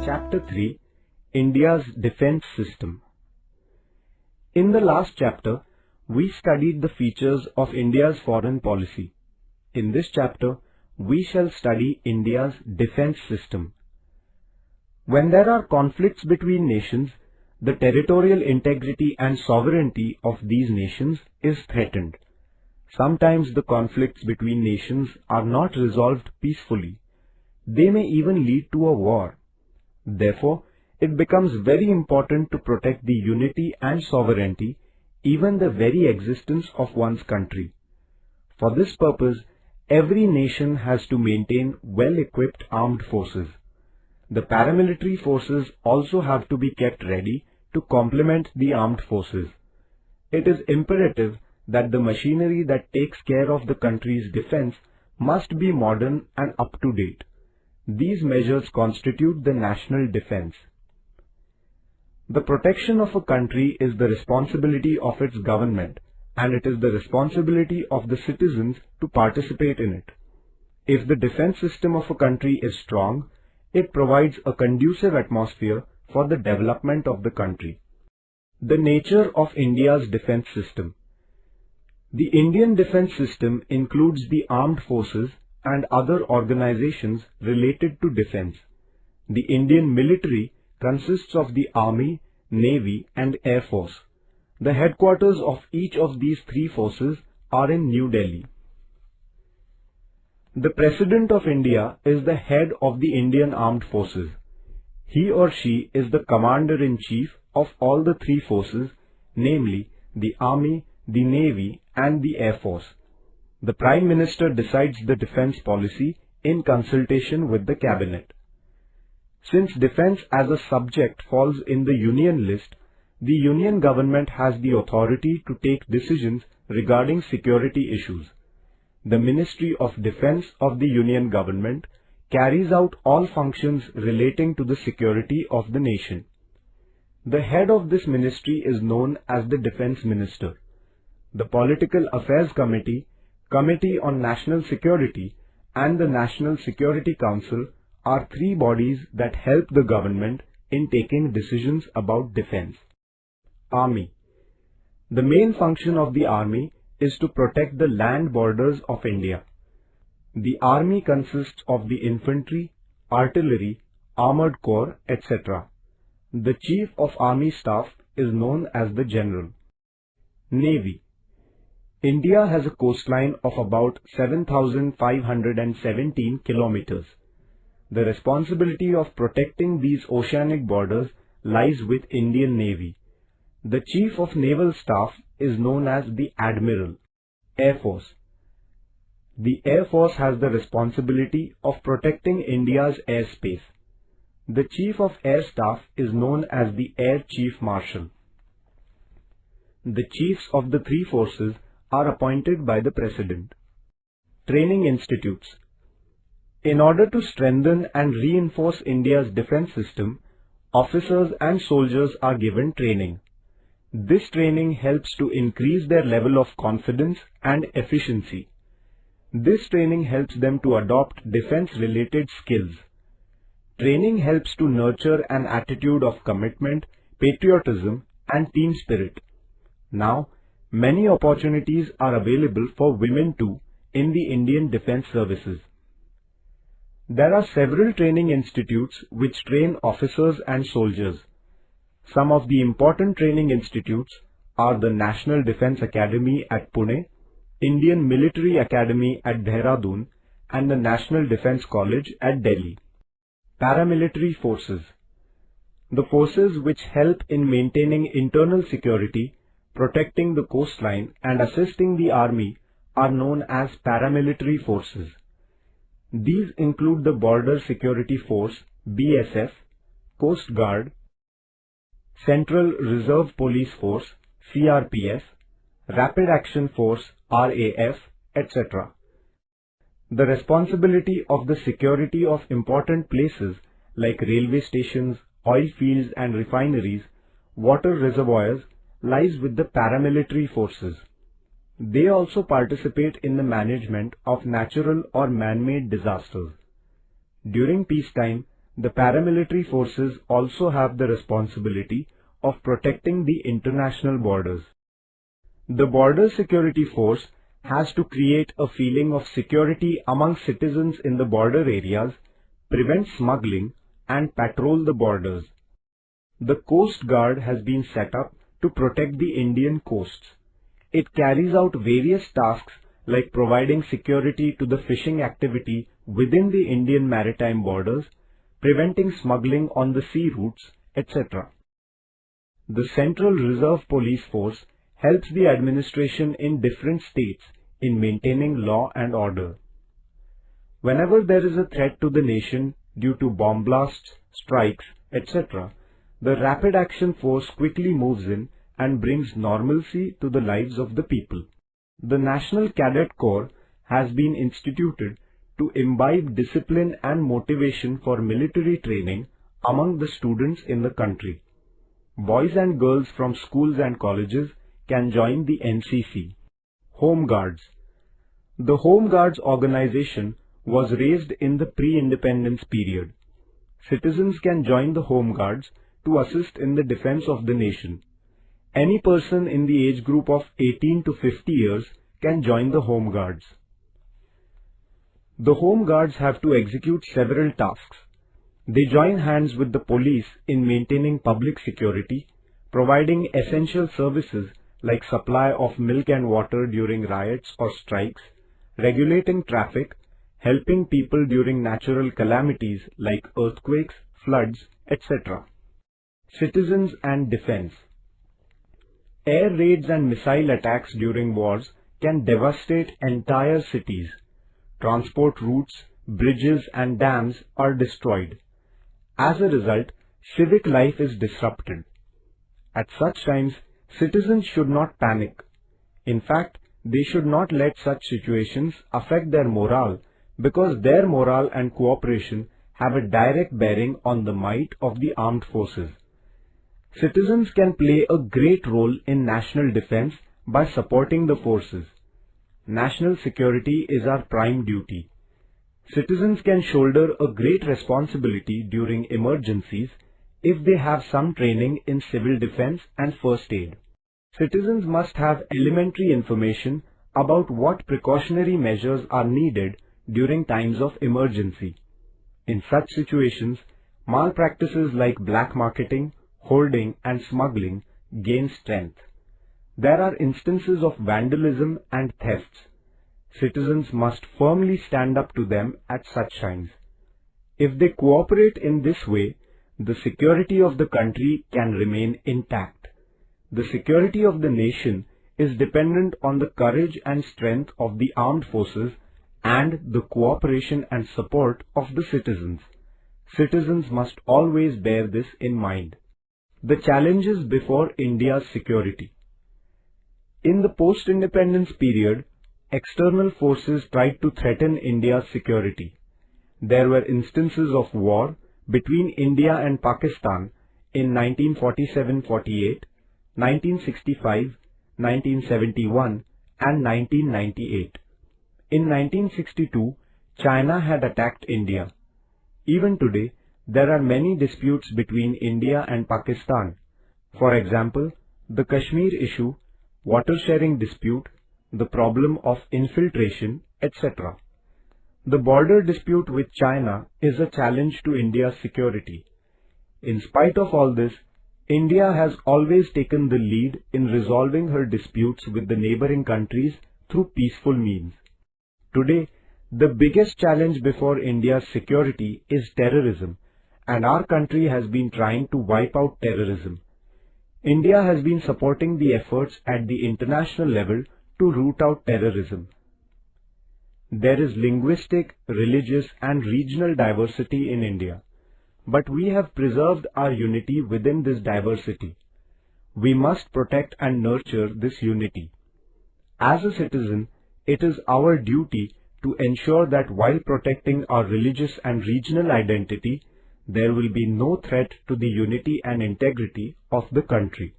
Chapter 3, India's Defence System. In the last chapter, we studied the features of India's foreign policy. In this chapter, we shall study India's defence system. When there are conflicts between nations, the territorial integrity and sovereignty of these nations is threatened. Sometimes the conflicts between nations are not resolved peacefully. They may even lead to a war. Therefore, it becomes very important to protect the unity and sovereignty, even the very existence of one's country. For this purpose, every nation has to maintain well-equipped armed forces. The paramilitary forces also have to be kept ready to complement the armed forces. It is imperative that the machinery that takes care of the country's defense must be modern and up-to-date. These measures constitute the national defense. The protection of a country is the responsibility of its government, and it is the responsibility of the citizens to participate in it. If the defense system of a country is strong, it provides a conducive atmosphere for the development of the country. The nature of India's defense system. The Indian defense system includes the armed forces and other organizations related to defense. The Indian military consists of the Army, Navy and Air Force. The headquarters of each of these three forces are in New Delhi. The President of India is the head of the Indian Armed Forces. He or she is the Commander-in-Chief of all the three forces, namely the Army, the Navy and the Air Force. The Prime Minister decides the defense policy in consultation with the Cabinet. Since defense as a subject falls in the Union list, the Union government has the authority to take decisions regarding security issues. The Ministry of Defense of the Union government carries out all functions relating to the security of the nation. The head of this ministry is known as the Defense Minister. The Political Affairs Committee, Committee on National Security and the National Security Council are three bodies that help the government in taking decisions about defense. Army. The main function of the Army is to protect the land borders of India. The Army consists of the infantry, artillery, armored corps, etc. The Chief of Army Staff is known as the General. Navy. India has a coastline of about 7,517 kilometers. The responsibility of protecting these oceanic borders lies with Indian Navy. The Chief of Naval Staff is known as the Admiral. Air Force. The Air Force has the responsibility of protecting India's airspace. The Chief of Air Staff is known as the Air Chief Marshal. The chiefs of the three forces are appointed by the President. Training institutes. In order to strengthen and reinforce India's defense system, officers and soldiers are given training. This training helps to increase their level of confidence and efficiency. This training helps them to adopt defense-related skills. Training helps to nurture an attitude of commitment, patriotism and team spirit. Now, many opportunities are available for women too in the Indian Defence Services. There are several training institutes which train officers and soldiers. Some of the important training institutes are the National Defence Academy at Pune, Indian Military Academy at Dehradun and the National Defence College at Delhi. Paramilitary forces. The forces which help in maintaining internal security, protecting the coastline and assisting the army are known as paramilitary forces. These include the Border Security Force (BSF), Coast Guard, Central Reserve Police Force (CRPF), Rapid Action Force (RAF), etc. The responsibility of the security of important places like railway stations, oil fields and refineries, water reservoirs lies with the paramilitary forces. They also participate in the management of natural or man-made disasters. During peacetime, the paramilitary forces also have the responsibility of protecting the international borders. The Border Security Force has to create a feeling of security among citizens in the border areas, prevent smuggling, and patrol the borders. The Coast Guard has been set up to protect the Indian coasts. It carries out various tasks like providing security to the fishing activity within the Indian maritime borders, preventing smuggling on the sea routes, etc. The Central Reserve Police Force helps the administration in different states in maintaining law and order. Whenever there is a threat to the nation due to bomb blasts, strikes, etc., the Rapid Action Force quickly moves in and brings normalcy to the lives of the people. The National Cadet Corps has been instituted to imbibe discipline and motivation for military training among the students in the country. Boys and girls from schools and colleges can join the NCC. Home Guards. The Home Guards organization was raised in the pre-independence period. Citizens can join the Home Guards to assist in the defense of the nation. Any person in the age group of 18 to 50 years can join the Home Guards. The Home Guards have to execute several tasks. They join hands with the police in maintaining public security, providing essential services like supply of milk and water during riots or strikes, regulating traffic, helping people during natural calamities like earthquakes, floods, etc. Citizens and defense. Air raids and missile attacks during wars can devastate entire cities. Transport routes, bridges and dams are destroyed. As a result, civic life is disrupted. At such times, citizens should not panic. In fact, they should not let such situations affect their morale, because their morale and cooperation have a direct bearing on the might of the armed forces. Citizens can play a great role in national defense by supporting the forces. National security is our prime duty. Citizens can shoulder a great responsibility during emergencies if they have some training in civil defense and first aid. Citizens must have elementary information about what precautionary measures are needed during times of emergency. In such situations, malpractices like black marketing, hoarding and smuggling gain strength. There are instances of vandalism and thefts. Citizens must firmly stand up to them at such times. If they cooperate in this way, the security of the country can remain intact. The security of the nation is dependent on the courage and strength of the armed forces and the cooperation and support of the citizens. Citizens must always bear this in mind. The challenges before India's security. In the post-independence period, external forces tried to threaten India's security. There were instances of war between India and Pakistan in 1947-48, 1965, 1971 and 1998. In 1962, China had attacked India. Even today, there are many disputes between India and Pakistan. For example, the Kashmir issue, water sharing dispute, the problem of infiltration, etc. The border dispute with China is a challenge to India's security. In spite of all this, India has always taken the lead in resolving her disputes with the neighboring countries through peaceful means. Today, the biggest challenge before India's security is terrorism, and our country has been trying to wipe out terrorism. India has been supporting the efforts at the international level to root out terrorism. There is linguistic, religious and regional diversity in India, but we have preserved our unity within this diversity. We must protect and nurture this unity. As a citizen, it is our duty to ensure that while protecting our religious and regional identity, there will be no threat to the unity and integrity of the country.